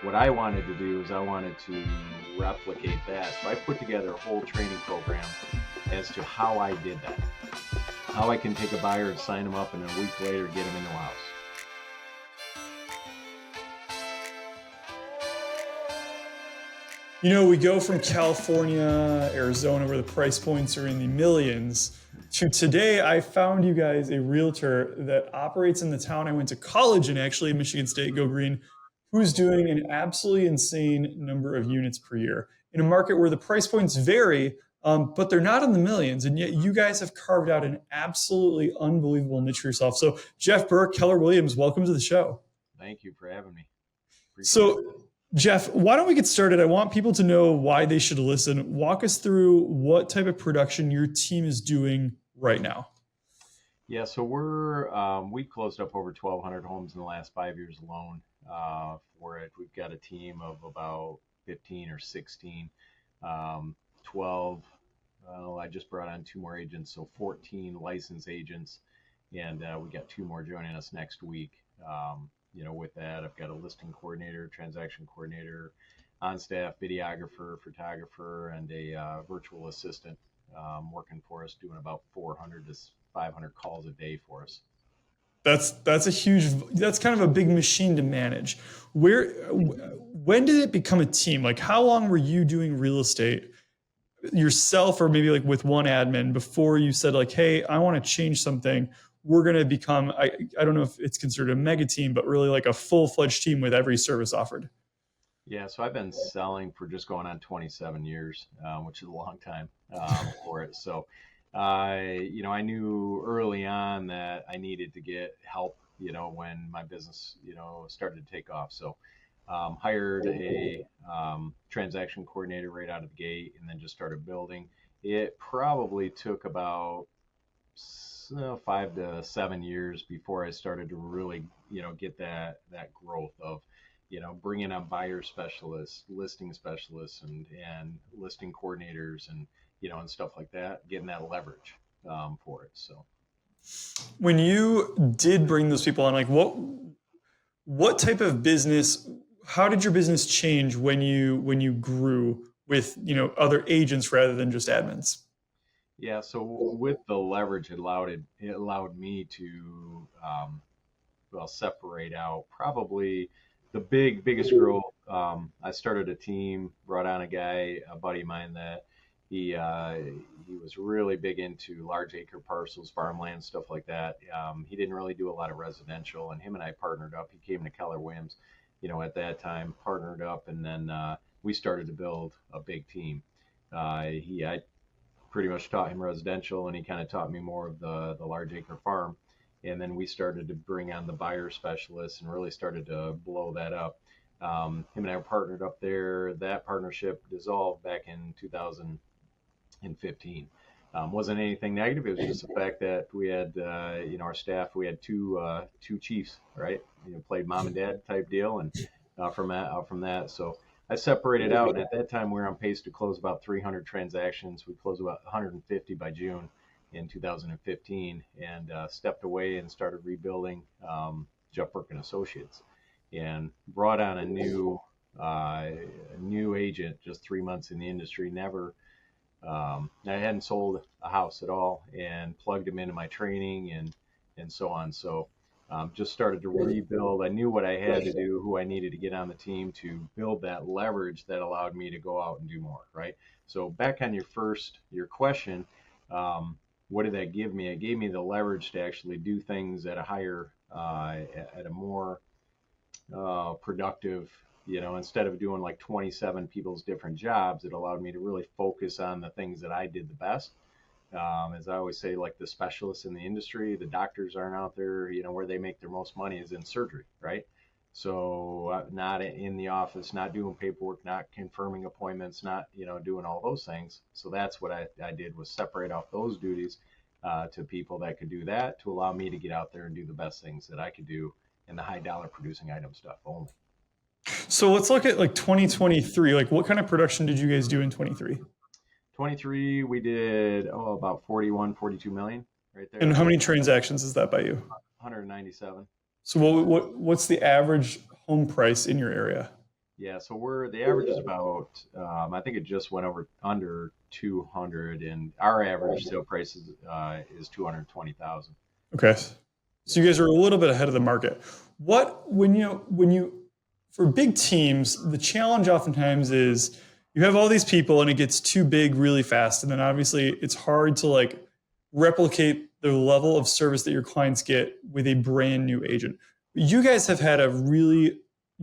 what I wanted to do is I wanted to replicate that. So I put together a whole training program as to how I did that, how I can take a buyer and sign them up, and then a week later get them into a house. We go from California, Arizona, where the price points are in the millions, to today. I found you guys a realtor that operates in the town I went to college in, actually, Michigan State, Go Green, who's doing an absolutely insane number of units per year in a market where the price points vary, but they're not in the millions. And yet you guys have carved out an absolutely unbelievable niche for yourself. So, Jeff Burke, Keller Williams, welcome to the show. Thank you for having me. Appreciate it. So, Jeff, why don't we get started? I want people to know why they should listen. Walk us through what type of production your team is doing right now. Yeah, so we closed up over 1,200 homes in the last 5 years alone. For it, we've got a team of about 15 or 16, 12. I just brought on 2 more agents, so 14 licensed agents, and we got 2 more joining us next week. With that, I've got a listing coordinator, transaction coordinator, on-staff videographer, photographer, and a virtual assistant working for us, doing about 400 to 500 calls a day for us. That's kind of a big machine to manage. When did it become a team? Like, how long were you doing real estate yourself, or maybe like with one admin, before you said like, hey, I want to change something? We're going to become, I don't know if it's considered a mega team, but really like a full-fledged team with every service offered. Yeah, so I've been selling for just going on 27 years, which is a long time for it. So, I knew early on that I needed to get help, when my business, started to take off. So, hired a transaction coordinator right out of the gate, and then just started building. It probably took about 5 to 7 years before I started to really, get that growth of, bringing on buyer specialists, listing specialists, and listing coordinators, and and stuff like that, getting that leverage for it. So When you did bring those people on, like what type of business? How did your business change when you grew with other agents rather than just admins? yeah, so with the leverage, it allowed me to separate out probably the biggest growth. I started a team, brought on a buddy of mine that he was really big into large acre parcels, farmland, stuff like that. He didn't really do a lot of residential, and him and I partnered up. He came to Keller Williams, at that time, partnered up, and then we started to build a big team. I pretty much taught him residential, and he kind of taught me more of the large acre farm. And then we started to bring on the buyer specialists and really started to blow that up. Him and I were partnered up there. That partnership dissolved back in 2015. Wasn't anything negative. It was just the fact that we had, our staff. We had two chiefs, right? Played mom and dad type deal, and from that. So I separated out, and at that time we were on pace to close about 300 transactions. We closed about 150 by June in 2015, and stepped away and started rebuilding Jeff Burke and Associates, and brought on a new agent just 3 months in the industry. I hadn't sold a house at all, and plugged him into my training and so on. So just started to rebuild. I knew what I had to do, who I needed to get on the team to build that leverage that allowed me to go out and do more. Right. So back on your question, what did that give me? It gave me the leverage to actually do things at a more productive, instead of doing like 27 people's different jobs. It allowed me to really focus on the things that I did the best. As I always say, like the specialists in the industry, the doctors aren't out there, where they make their most money is in surgery, right? So not in the office, not doing paperwork, not confirming appointments, not, doing all those things. So that's what I did, was separate off those duties to people that could do that, to allow me to get out there and do the best things that I could do in the high dollar producing item stuff only. So let's look at like 2023. Like, what kind of production did you guys do in 23? 23, we did about 41, 42 million right there. And how many transactions is that by you? 197. So what's the average home price in your area? Yeah, so the average is about, I think it just went under 200, and our average sale price is 220,000. Okay. So Yeah. you guys are a little bit ahead of the market. What when you for big teams, the challenge oftentimes is you have all these people and it gets too big really fast, and then obviously it's hard to like replicate the level of service that your clients get with a brand new agent. You guys have had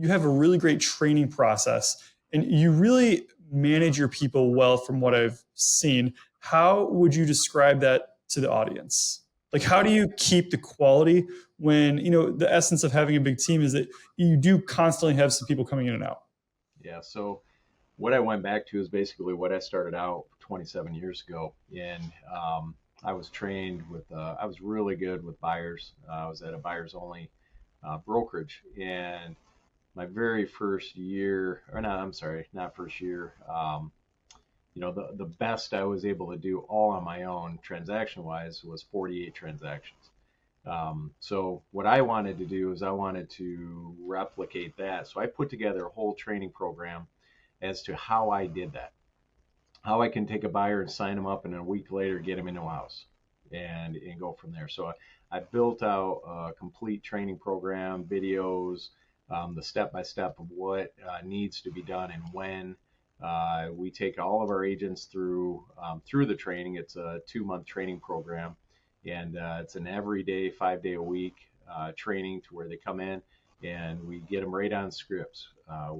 you have a really great training process, and you really manage your people well from what I've seen. How would you describe that to the audience? Like, how do you keep the quality when, the essence of having a big team is that you do constantly have some people coming in and out? Yeah. So what I went back to is basically what I started out 27 years ago. And I was trained with, I was really good with buyers. I was at a buyers only brokerage. And my very first year, or not, I'm sorry, not first year, the best I was able to do all on my own transaction wise was 48 transactions. So what I wanted to do is I wanted to replicate that. So I put together a whole training program as to how I did that, how I can take a buyer and sign them up, and a week later get them into a house, and go from there. So I built out a complete training program, videos, the step by step of what needs to be done and when. We take all of our agents through the training. It's a 2 month training program, and it's an everyday 5 day a week training to where they come in and we get them right on scripts. Have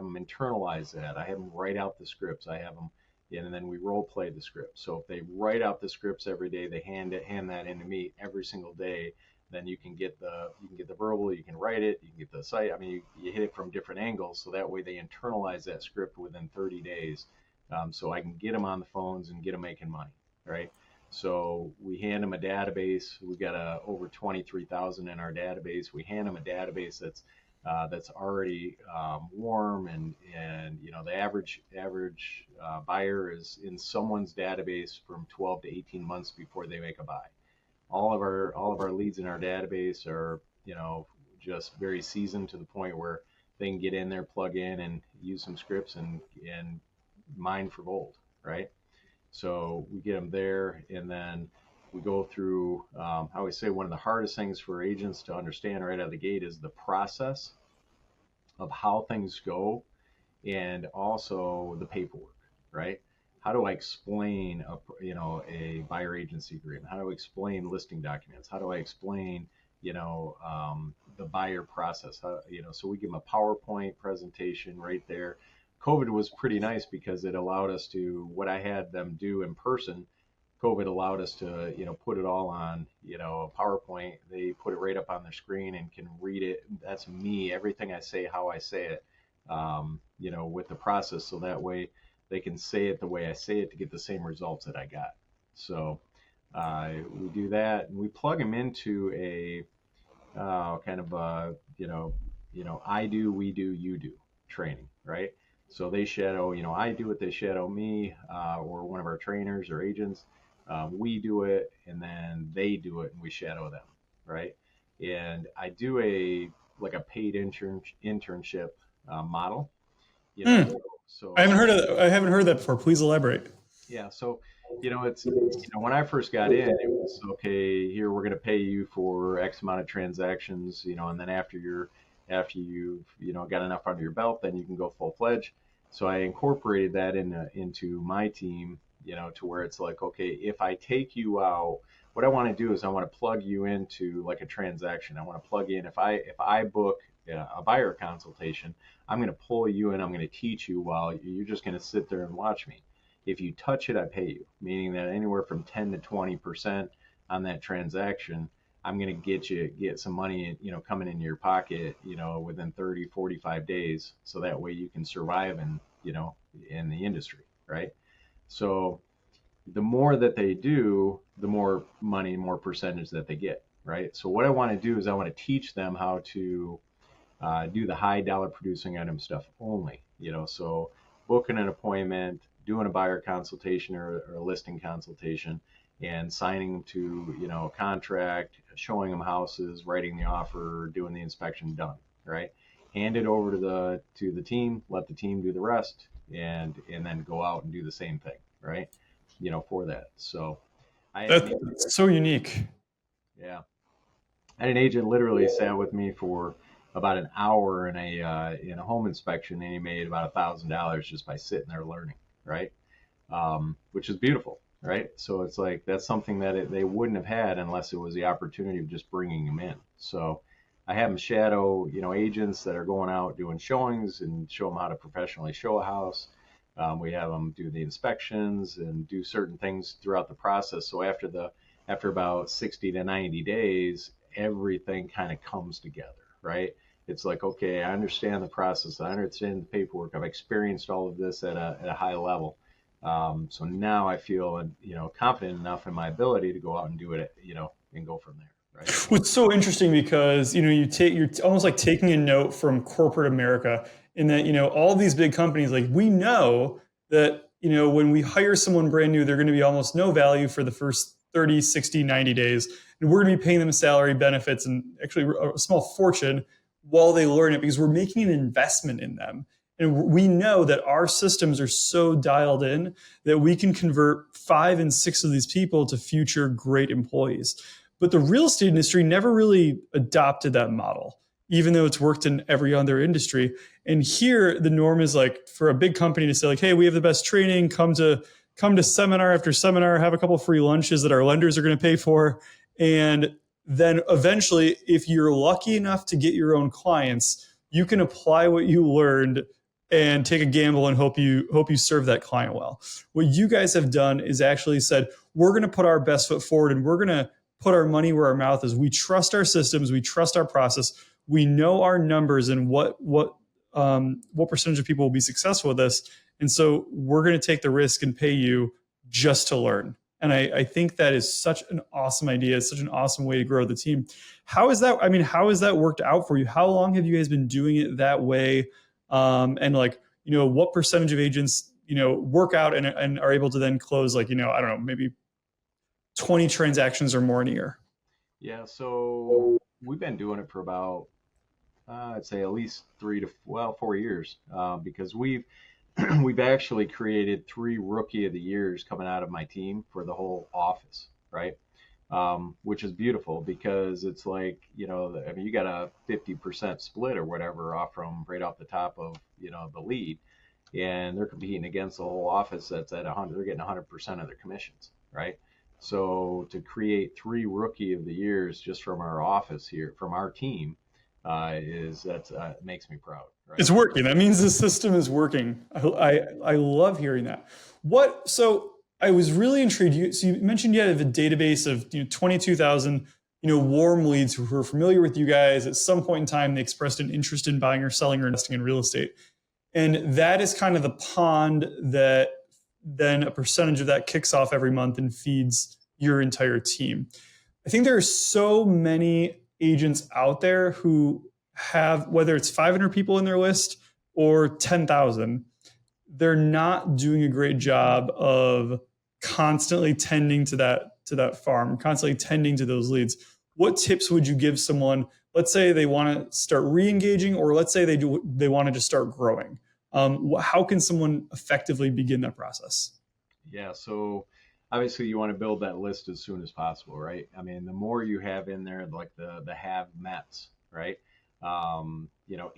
them internalize that. I have them write out the scripts. I have them, and then we role play the script. So if they write out the scripts every day, they hand that in to me every single day. Then you can get the verbal, you can write it, you can get the site. I mean, you hit it from different angles, so that way they internalize that script within 30 days. So I can get them on the phones and get them making money, right? So we hand them a database. We've got over 23,000 in our database. We hand them a database that's already warm, and the average buyer is in someone's database from 12 to 18 months before they make a buy. All of our leads in our database are just very seasoned to the point where they can get in there, plug in, and use some scripts and mine for gold, right? So we get them there, and then we go through. I always say one of the hardest things for agents to understand right out of the gate is the process of how things go, and also the paperwork, right? How do I explain a buyer agency agreement? How do I explain listing documents? How do I explain the buyer process? So we give them a PowerPoint presentation right there. COVID was pretty nice because it allowed us to what I had them do in person. COVID allowed us to put it all on a PowerPoint. They put it right up on their screen and can read it. That's me. Everything I say, how I say it, with the process, so that way they can say it the way I say it to get the same results that I got. So we do that, and we plug them into a kind of I do, we do, you do training, right? So they shadow, I do it, they shadow me, or one of our trainers or agents. We do it, and then they do it, and we shadow them, right? And I do a paid internship model, you know. Hmm. So I I haven't heard that before. Please elaborate. Yeah, so it's when I first got in, it was okay. Here we're going to pay you for X amount of transactions, and then after you've got enough under your belt, then you can go full fledged. So I incorporated that into my team, to where it's like, okay, if I take you out, what I want to do is I want to plug you into like a transaction. I want to plug in if I book a buyer consultation, I'm going to pull you in. I'm going to teach you while you're just going to sit there and watch me. If you touch it, I pay you, meaning that anywhere from 10 to 20% on that transaction, I'm going to get some money, coming into your pocket, within 30, 45 days. So that way you can survive in the industry, right? So the more that they do, the more money, more percentage that they get, right? So what I want to do is I want to teach them how to do the high dollar producing item stuff only, so booking an appointment, doing a buyer consultation or a listing consultation, and signing them to, a contract, showing them houses, writing the offer, doing the inspection, done, right? hand it over to the team, let the team do the rest, and then go out and do the same thing, right? For that. So I had an agent, That's so unique. yeah, I had an agent literally sat with me for about an hour in a home inspection, and he made about $1,000 just by sitting there learning, right? Which is beautiful, right? So it's like that's something that they wouldn't have had unless it was the opportunity of just bringing them in. So I have them shadow, agents that are going out doing showings and show them how to professionally show a house. We have them do the inspections and do certain things throughout the process. So after about 60 to 90 days, everything kind of comes together, right? It's like, okay, I understand the process, I understand the paperwork, I've experienced all of this at a high level. So now I feel, confident enough in my ability to go out and do it, and go from there, right? It's so interesting because you're almost like taking a note from corporate America in that all these big companies, like, we know that when we hire someone brand new, they're going to be almost no value for the first 30, 60, 90 days, and we're going to be paying them salary, benefits, and actually a small fortune while they learn it, because we're making an investment in them. And we know that our systems are so dialed in that we can convert 5 and 6 of these people to future great employees. But the real estate industry never really adopted that model, even though it's worked in every other industry. And here, the norm is like for a big company to say, like, hey, we have the best training, come to seminar after seminar, have a couple free lunches that our lenders are going to pay for. And then eventually, if you're lucky enough to get your own clients, you can apply what you learned and take a gamble and hope you serve that client well. What you guys have done is actually said, we're going to put our best foot forward, and we're going to put our money where our mouth is. We trust our systems, we trust our process, we know our numbers and what percentage of people will be successful with this, and so we're going to take the risk and pay you just to learn. And I think that is such an awesome idea. It's such an awesome way to grow the team. How is that? I mean, how has that worked out for you? How long have you guys been doing it that way? And like, what percentage of agents, work out and are able to then close, like, I don't know, maybe 20 transactions or more in a year? Yeah, so we've been doing it for about, I'd say at least 4 years, because we've actually created 3 Rookie of the Years coming out of my team for the whole office, right? Which is beautiful because it's like, I mean, you got a 50% split or whatever right off the top of, the lead, and they're competing against the whole office that's at 100, they're getting 100% of their commissions, right? So to create 3 Rookie of the Years just from our office here, from our team, makes me proud, right? It's working. That means the system is working. I love hearing that. So I was really intrigued. So you mentioned you have a database of 22,000 warm leads who are familiar with you guys. At some point in time, they expressed an interest in buying or selling or investing in real estate, and that is kind of the pond that then a percentage of that kicks off every month and feeds your entire team. I think there are so many agents out there who have, whether it's 500 people in their list or 10,000, they're not doing a great job of constantly tending to that farm, constantly tending to those leads. What tips would you give someone? Let's say they want to start re-engaging, or let's say they want to just start growing. How can someone effectively begin that process? Yeah, so obviously you want to build that list as soon as possible, right? I mean, the more you have in there, like the have mets, right?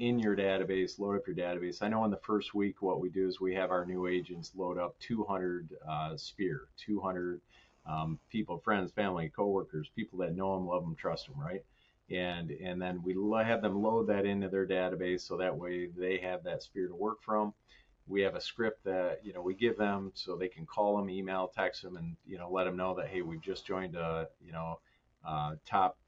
In your database, load up your database. I know in the first week, what we do is we have our new agents load up 200 Sphere, 200 people, friends, family, coworkers, people that know them, love them, trust them, right? And then we have them load that into their database so that way they have that Sphere to work from. We have a script that we give them so they can call them, email, text them, and let them know that, hey, we've just joined a top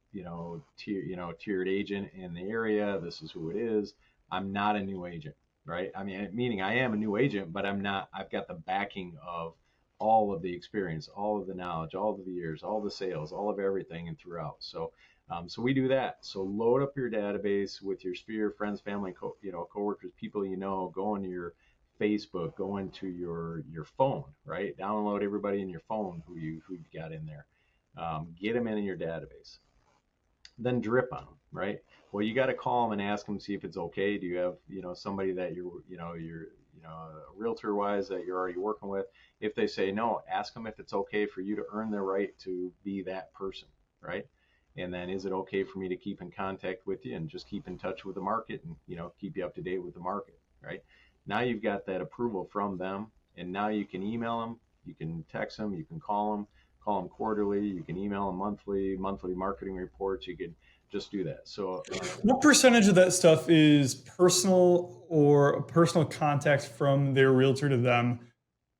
tiered agent in the area. This is who it is. I'm not a new agent, right? I mean, meaning I am a new agent, but I'm not. I've got the backing of all of the experience, all of the knowledge, all of the years, all the sales, all of everything, and throughout. So we do that. So load up your database with your Sphere, friends, family, coworkers, people go into your Facebook, go into your phone, right? Download everybody in your phone who you've got in there. Get them in your database. Then drip on them, right? Well, you got to call them and ask them, see if it's okay. Do you have, somebody that you're, realtor wise that you're already working with? If they say no, ask them if it's okay for you to earn the right to be that person, right? And then is it okay for me to keep in contact with you and just keep in touch with the market and, keep you up to date with the market, right? Now you've got that approval from them, and now you can email them, you can text them, you can call them quarterly, you can email them monthly marketing reports. You could just do that. So, What percentage of that stuff is personal or a personal contact from their realtor to them?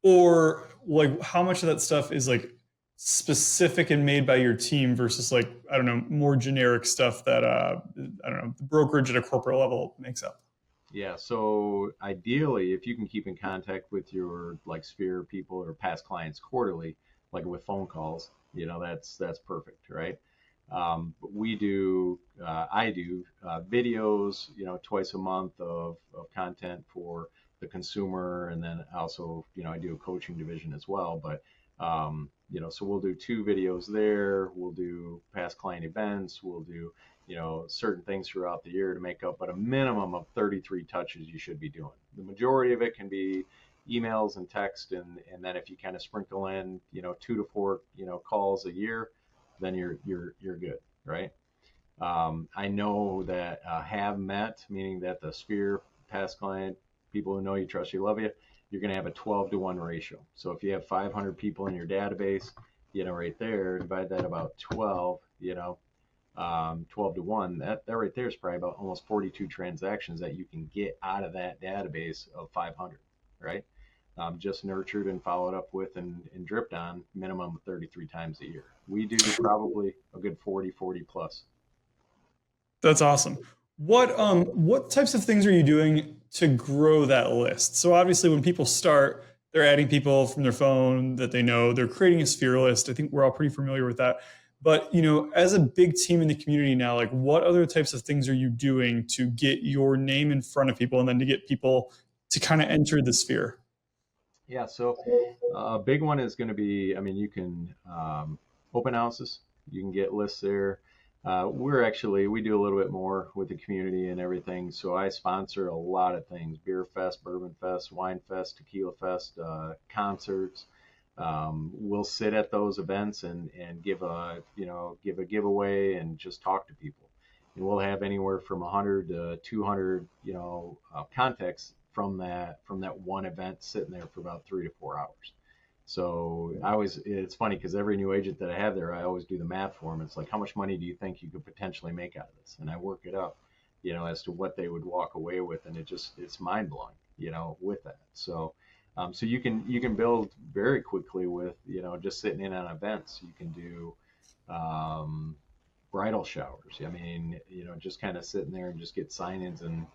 Or like how much of that stuff is like specific and made by your team versus like, I don't know, more generic stuff that, I don't know, the brokerage at a corporate level makes up? yeah. So ideally, if you can keep in contact with your like sphere people or past clients quarterly, like with phone calls, that's perfect, right? But I do videos, twice a month of content for the consumer. And then also, I do a coaching division as well. But, so we'll do 2 videos there. We'll do past client events. We'll do, certain things throughout the year to make up, but a minimum of 33 touches you should be doing. The majority of it can be emails and text. And then if you kind of sprinkle in, 2 to 4, calls a year, then you're good, right? I know that have met, meaning that the sphere past client, people who know you, trust you, love you, you're going to have a 12-to-1 ratio. So if you have 500 people in your database, right there, divide that about 12, 12-to-1, that right there is probably about almost 42 transactions that you can get out of that database of 500, right? Just nurtured and followed up with and dripped on minimum of 33 times a year. We do probably a good 40 plus. That's awesome. What types of things are you doing to grow that list? So obviously when people start, they're adding people from their phone that they know, they're creating a sphere list. I think we're all pretty familiar with that. But as a big team in the community now, like what other types of things are you doing to get your name in front of people and then to get people to kind of enter the sphere? Yeah, so a big one is going to be, I mean, you can open houses, you can get lists there. We do a little bit more with the community and everything. So I sponsor a lot of things: beer fest, bourbon fest, wine fest, tequila fest, concerts. We'll sit at those events and give a giveaway and just talk to people. And we'll have anywhere from 100 to 200, contacts from that one event sitting there for about 3 to 4 hours. So it's funny because every new agent that I have there, I always do the math for them. It's like, how much money do you think you could potentially make out of this? And I work it up, as to what they would walk away with. And it's mind blowing, with that. So you can build very quickly with, just sitting in on events. You can do, bridal showers. I mean, just kind of sitting there and just get sign-ins and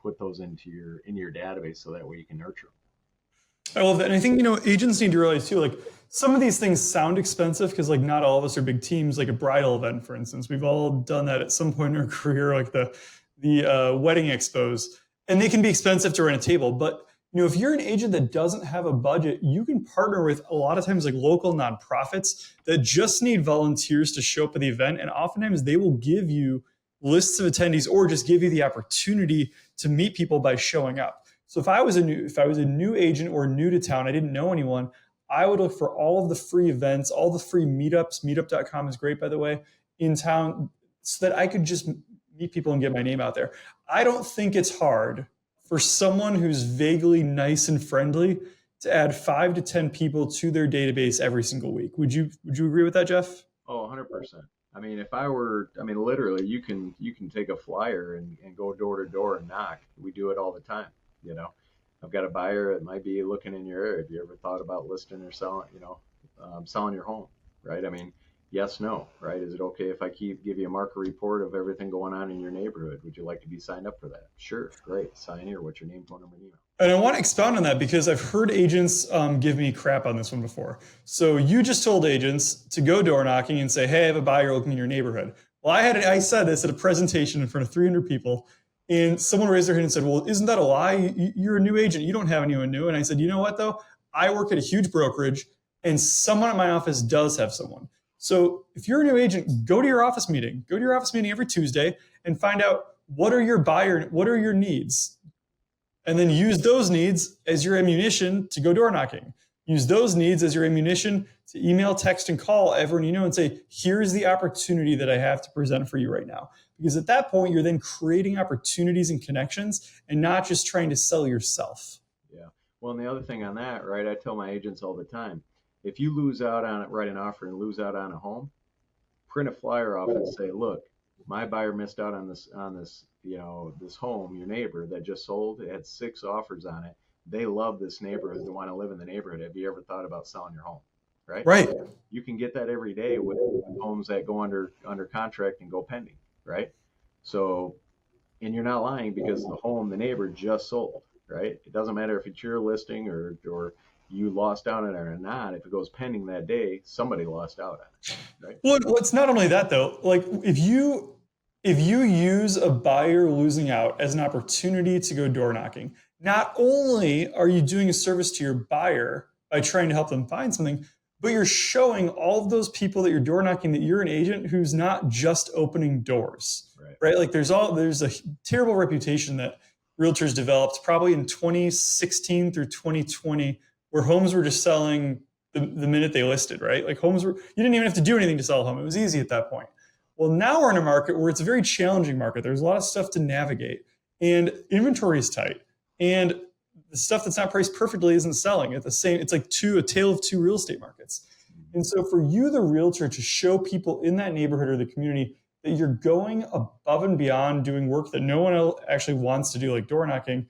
put those into your database so that way you can nurture them. I love that. And I think, agents need to realize too, like some of these things sound expensive because like not all of us are big teams, like a bridal event, for instance. We've all done that at some point in our career, like the wedding expos, and they can be expensive to rent a table. But, if you're an agent that doesn't have a budget, you can partner with a lot of times like local nonprofits that just need volunteers to show up at the event. And oftentimes they will give you lists of attendees or just give you the opportunity to meet people by showing up. So if I was a new agent or new to town, I didn't know anyone, I would look for all of the free events, all the free meetups. Meetup.com is great, by the way, in town, so that I could just meet people and get my name out there. I don't think it's hard for someone who's vaguely nice and friendly to add 5 to 10 people to their database every single week. Would you agree with that, Jeff? Oh, 100%. I mean, literally, you can take a flyer and go door to door and knock. We do it all the time. I've got a buyer that might be looking in your area. Have you ever thought about listing or selling your home, right? I mean, yes, no, right? Is it okay if I give you a market report of everything going on in your neighborhood? Would you like to be signed up for that? Sure, great. Sign here. What's your name, phone number, and email? And I want to expound on that because I've heard agents give me crap on this one before. So you just told agents to go door knocking and say, hey, I have a buyer looking in your neighborhood. Well, I said this at a presentation in front of 300 people. And someone raised their hand and said, well, isn't that a lie? You're a new agent. You don't have anyone new. And I said, you know what, though? I work at a huge brokerage, and someone at my office does have someone. So if you're a new agent, go to your office meeting. Go to your office meeting every Tuesday and find out what are your needs, and then use those needs as your ammunition to go door knocking. Use those needs as your ammunition to email, text, and call everyone you know and say, here's the opportunity that I have to present for you right now. Because at that point, you're then creating opportunities and connections and not just trying to sell yourself. Yeah. Well, and the other thing on that, right? I tell my agents all the time, if you lose out on it, write an offer and lose out on a home, print a flyer off and say, look, my buyer missed out on this, this home, your neighbor that just sold, it had 6 offers on it. They love this neighborhood. They want to live in the neighborhood. Have you ever thought about selling your home? Right? Right. You can get that every day with homes that go under contract and go pending, right? So, and you're not lying because the neighbor just sold, right? It doesn't matter if it's your listing or you lost out on it or not. If it goes pending that day, somebody lost out on it, right? Well, it's not only that though. Like if you use a buyer losing out as an opportunity to go door knocking, not only are you doing a service to your buyer by trying to help them find something, but you're showing all of those people that you're door knocking that you're an agent who's not just opening doors, right? Like there's a terrible reputation that realtors developed probably in 2016 through 2020, where homes were just selling the minute they listed, right? Like you didn't even have to do anything to sell a home. It was easy at that point. Well, now we're in a market where it's a very challenging market. There's a lot of stuff to navigate and inventory is tight. And the stuff that's not priced perfectly isn't selling at the same. It's like a tale of two real estate markets. And so for you, the realtor, to show people in that neighborhood or the community that you're going above and beyond doing work that no one else actually wants to do, like door knocking,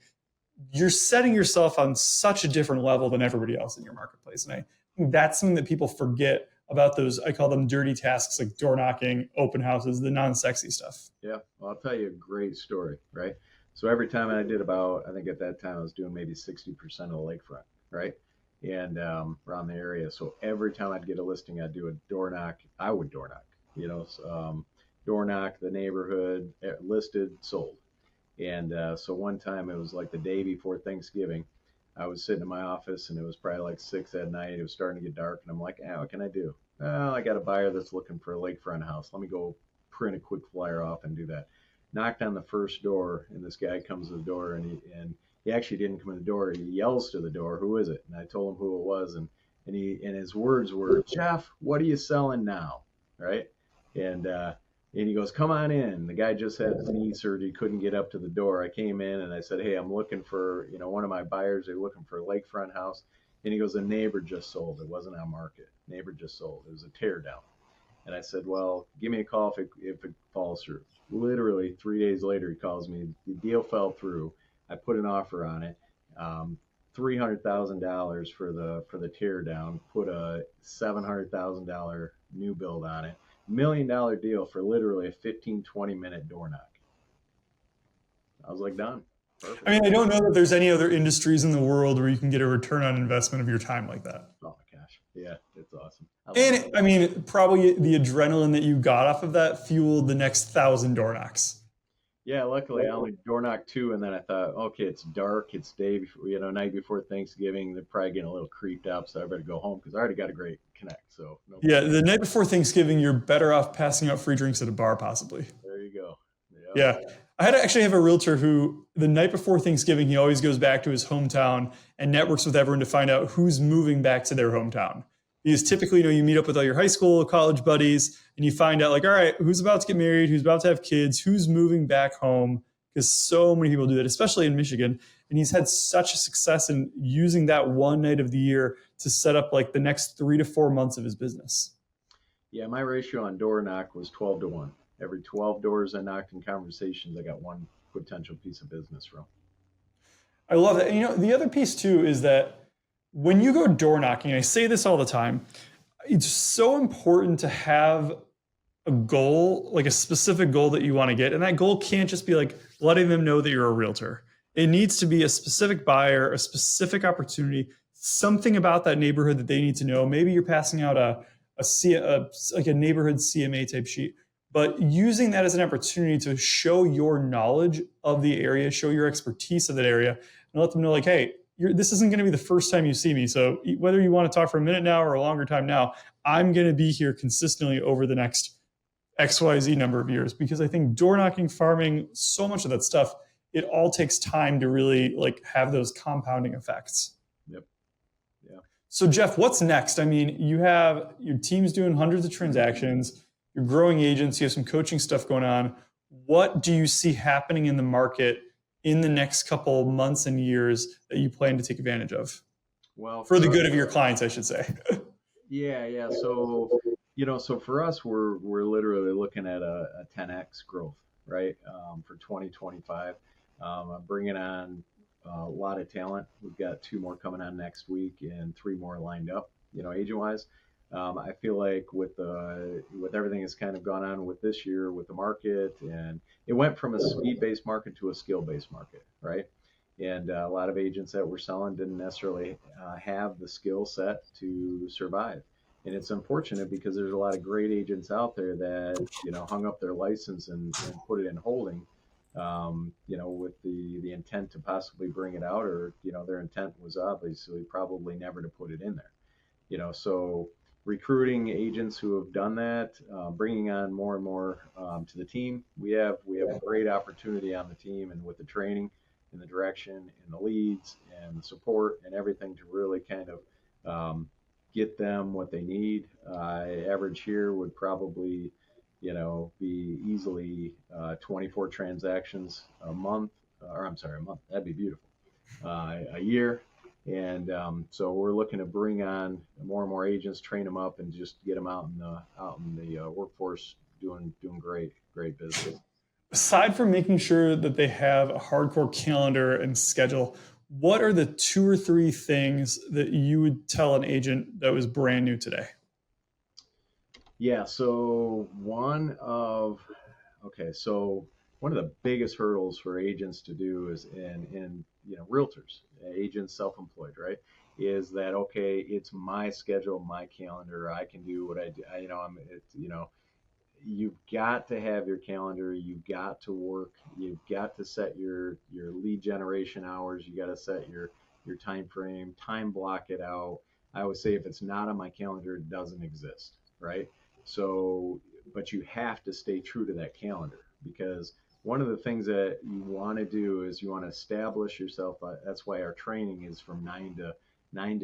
you're setting yourself on such a different level than everybody else in your marketplace. And I think that's something that people forget about those, I call them dirty tasks, like door knocking, open houses, the non-sexy stuff. Yeah. Well, I'll tell you a great story, right? So every time I did I think at that time I was doing maybe 60% of the lakefront, right? And around the area. So every time I'd get a listing, I'd do a door knock. I would door knock, door knock the neighborhood, listed, sold. And so one time it was like the day before Thanksgiving. I was sitting in my office and it was probably like 6 at night. It was starting to get dark. And I'm like, what can I do? Oh, I got a buyer that's looking for a lakefront house. Let me go print a quick flyer off and do that. Knocked on the first door, and this guy comes to the door, and he actually didn't come in the door. He yells to the door, "Who is it?" And I told him who it was, and his words were, "Jeff, what are you selling now?" Right? And he goes, "Come on in." The guy just had knee surgery, couldn't get up to the door. I came in and I said, "Hey, I'm looking for one of my buyers. They're looking for a lakefront house." And he goes, "The neighbor just sold. It wasn't on market. Neighbor just sold. It was a tear down." And I said, "Well, give me a call if it falls through." Literally 3 days later, he calls me. The deal fell through. I put an offer on it, $300,000 for the tear down. Put a $700,000 new build on it. $1 million deal for literally a 15-20 minute door knock. I was like, done. Perfect. I mean, I don't know that there's any other industries in the world where you can get a return on investment of your time like that. Oh my gosh. Yeah, it's awesome. And I mean, probably the adrenaline that you got off of that fueled the next 1,000 door knocks. Yeah, luckily I only door knocked 2, and then I thought, okay, it's dark, it's day before, night before Thanksgiving. They're probably getting a little creeped out, so I better go home because I already got a great connect. So yeah, the night before Thanksgiving, you're better off passing out free drinks at a bar, possibly. There you go. Yeah. I had to actually have a realtor who the night before Thanksgiving, he always goes back to his hometown and networks with everyone to find out who's moving back to their hometown. Because typically, you meet up with all your high school, college buddies, and you find out, like, all right, who's about to get married, who's about to have kids, who's moving back home, because so many people do that, especially in Michigan. And he's had such a success in using that one night of the year to set up like the next 3 to 4 months of his business. Yeah, my ratio on door knock was 12-1. Every 12 doors I knocked in conversations, I got one potential piece of business from. I love that. And the other piece too is that when you go door knocking, I say this all the time, it's so important to have a goal, like a specific goal that you want to get. And that goal can't just be like letting them know that you're a realtor. It needs to be a specific buyer, a specific opportunity, something about that neighborhood that they need to know. Maybe you're passing out like a neighborhood CMA type sheet, but using that as an opportunity to show your knowledge of the area, show your expertise of that area, and let them know, like, hey, this isn't going to be the first time you see me. So whether you want to talk for a minute now or a longer time now, I'm going to be here consistently over the next XYZ number of years, because I think door knocking, farming, so much of that stuff, it all takes time to really like have those compounding effects. Yep. Yeah. So Jeff, what's next? I mean, you have your team's doing hundreds of transactions, you're growing agents, you have some coaching stuff going on. What do you see happening in the market in the next couple months and years that you plan to take advantage of? Well, For the good of your clients, I should say. yeah. So, so for us, we're literally looking at a 10x growth, right? For 2025. I'm bringing on a lot of talent. We've got 2 more coming on next week and 3 more lined up, agent wise. I feel like with everything that's kind of gone on with this year with the market, and it went from a speed-based market to a skill-based market, right? And a lot of agents that were selling didn't necessarily have the skill set to survive. And it's unfortunate because there's a lot of great agents out there that hung up their license and put it in holding, with the intent to possibly bring it out, or their intent was obviously probably never to put it in there. So recruiting agents who have done that, bringing on more and more to the team. We have a great opportunity on the team, and with the training and the direction and the leads and the support and everything to really kind of get them what they need. Average here would probably, be easily 24 transactions a month, or I'm sorry, a month. That'd be beautiful. A year. And so we're looking to bring on more and more agents, train them up, and just get them out in the workforce doing great business. Aside from making sure that they have a hardcore calendar and schedule, what are the 2 or 3 things that you would tell an agent that was brand new today? Yeah. So one of the biggest hurdles for agents to do is, and realtors, agents, self-employed, right? Is that okay? It's my schedule, my calendar. I can do what I do. You've got to have your calendar. You've got to work. You've got to set your lead generation hours. You got to set your time frame, time block it out. I would say if it's not on my calendar, it doesn't exist, right? So, but you have to stay true to that calendar, because one of the things that you want to do is you want to establish yourself. That's why our training is from 9 to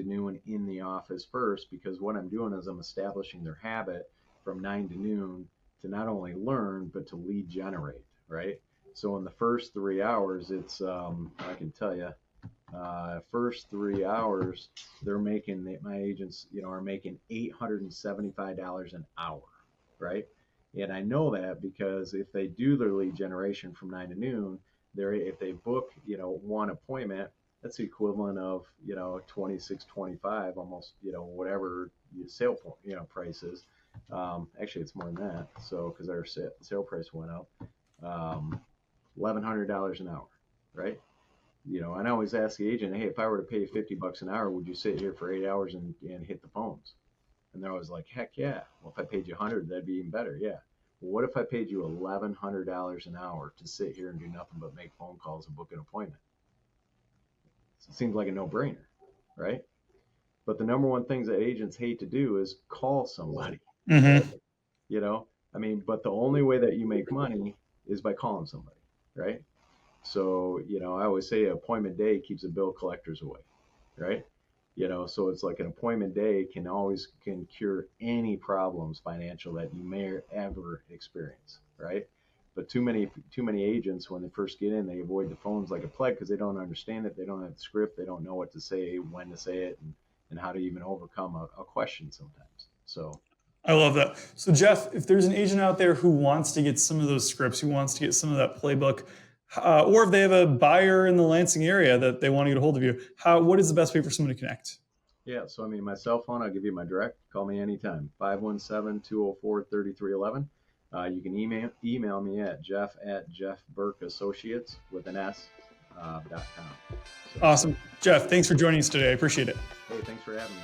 noon in the office first, because what I'm doing is I'm establishing their habit from 9 to noon to not only learn, but to lead generate, right? So in the first 3 hours, it's, I can tell you, first 3 hours, my agents, are making $875 an hour, right? And I know that because if they do their lead generation from 9 to noon, if they book, one appointment, that's the equivalent of, 26, 25, almost, whatever your sale point, price is. Actually, it's more than that. So, because our sale price went up, $1,100 an hour, right? And I always ask the agent, hey, if I were to pay you $50 an hour, would you sit here for 8 hours and hit the phones? And they're always like, heck yeah. Well, if I paid you 100, that'd be even better. Yeah. Well, what if I paid you $1,100 an hour to sit here and do nothing but make phone calls and book an appointment? So it seems like a no-brainer, right? But the number one things that agents hate to do is call somebody. Mm-hmm. But the only way that you make money is by calling somebody, right? So, I always say appointment day keeps the bill collectors away, right? So it's like an appointment day can cure any problems financial that you may ever experience, right? But too many agents, when they first get in, they avoid the phones like a plague because they don't understand it. They don't have the script. They don't know what to say, when to say it, and how to even overcome a question sometimes. So I love that. So Jeff, if there's an agent out there who wants to get some of those scripts, who wants to get some of that playbook, or if they have a buyer in the Lansing area that they want to get a hold of you, what is the best way for someone to connect? Yeah, so my cell phone, I'll give you my direct. Call me anytime, 517-204-3311. You can email me at jeff@jeffburkeassociates with an S.com. Awesome. Jeff, thanks for joining us today. I appreciate it. Hey, thanks for having me.